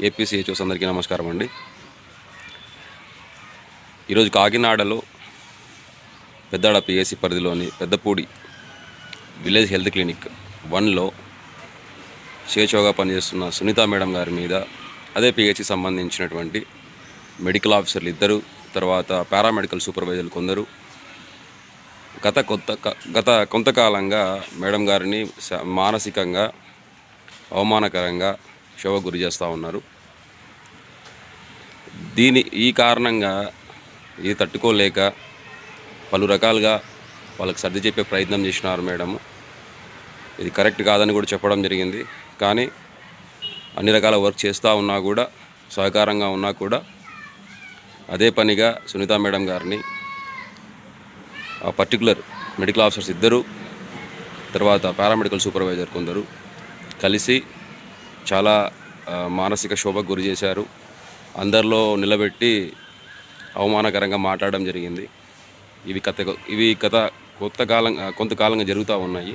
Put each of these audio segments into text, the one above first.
ఏపీసీహెచ్ఓస్ అందరికీ నమస్కారం అండి. ఈరోజు కాకినాడలో పెద్దాడ పిఎస్సి పరిధిలోని పెద్దపూడి విలేజ్ హెల్త్ క్లినిక్ 1లో సిహెచ్ఓగా పనిచేస్తున్న సునీత మేడం గారి మీద అదే పిహెచ్సి సంబంధించినటువంటి మెడికల్ ఆఫీసర్లు ఇద్దరు, తర్వాత పారామెడికల్ సూపర్వైజర్లు కొందరు గత కొంతకాలంగా మేడం గారిని మానసికంగా అవమానకరంగా షోకు గురి చేస్తూ ఉన్నారు. ఈ కారణంగా ఇది తట్టుకోలేక పలు రకాలుగా వాళ్ళకి సర్ది చెప్పే ప్రయత్నం చేసినారు మేడము. ఇది కరెక్ట్ కాదని కూడా చెప్పడం జరిగింది. కానీ అన్ని రకాల వర్క్ చేస్తూ ఉన్నా కూడా, సహకారంగా ఉన్నా కూడా అదే పనిగా సునీత మేడం గారిని పర్టికులర్ మెడికల్ ఆఫీసర్స్ ఇద్దరు, తర్వాత పారామెడికల్ సూపర్వైజర్ కొందరు కలిసి చాలా మానసిక శోభకు గురి చేశారు. అందరిలో నిలబెట్టి అవమానకరంగా మాట్లాడడం జరిగింది. ఇవి కొంతకాలంగా జరుగుతూ ఉన్నాయి.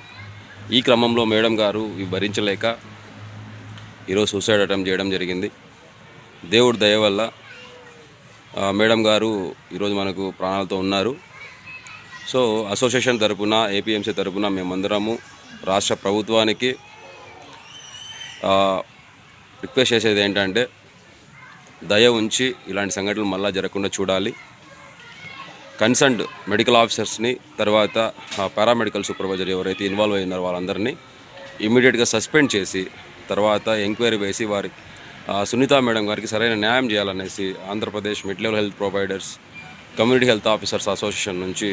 ఈ క్రమంలో మేడం గారు ఇవి భరించలేక ఈరోజు సూసైడ్ అటెంప్ట్ చేయడం జరిగింది. దేవుడి దయ వల్ల మేడం గారు ఈరోజు మనకు ప్రాణాలతో ఉన్నారు. సో అసోసియేషన్ తరపున, ఏపీఎంసీ తరపున మేమందరము రాష్ట్ర ప్రభుత్వానికి రిక్వెస్ట్ చేసేది ఏంటంటే, దయ ఉంచి ఇలాంటి సంఘటనలు మళ్ళా జరగకుండా చూడాలి. కన్సర్న్డ్ మెడికల్ ఆఫీసర్స్ని, తర్వాత పారామెడికల్ సూపర్వైజర్ ఎవరైతే ఇన్వాల్వ్ అయినారో వాళ్ళందరినీ ఇమీడియట్గా సస్పెండ్ చేసి, తర్వాత ఎంక్వైరీ వేసి వారికి సునీత మేడం గారికి సరైన న్యాయం చేయాలనేసి Andhra Pradesh mid level health providers community health officers association నుంచి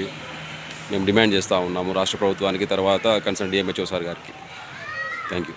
మేము డిమాండ్ చేస్తూ ఉన్నాము రాష్ట్ర ప్రభుత్వానికి, తర్వాత కన్సర్న్ డిఎంహెచ్ఓ సార్ గారికి. Thank you.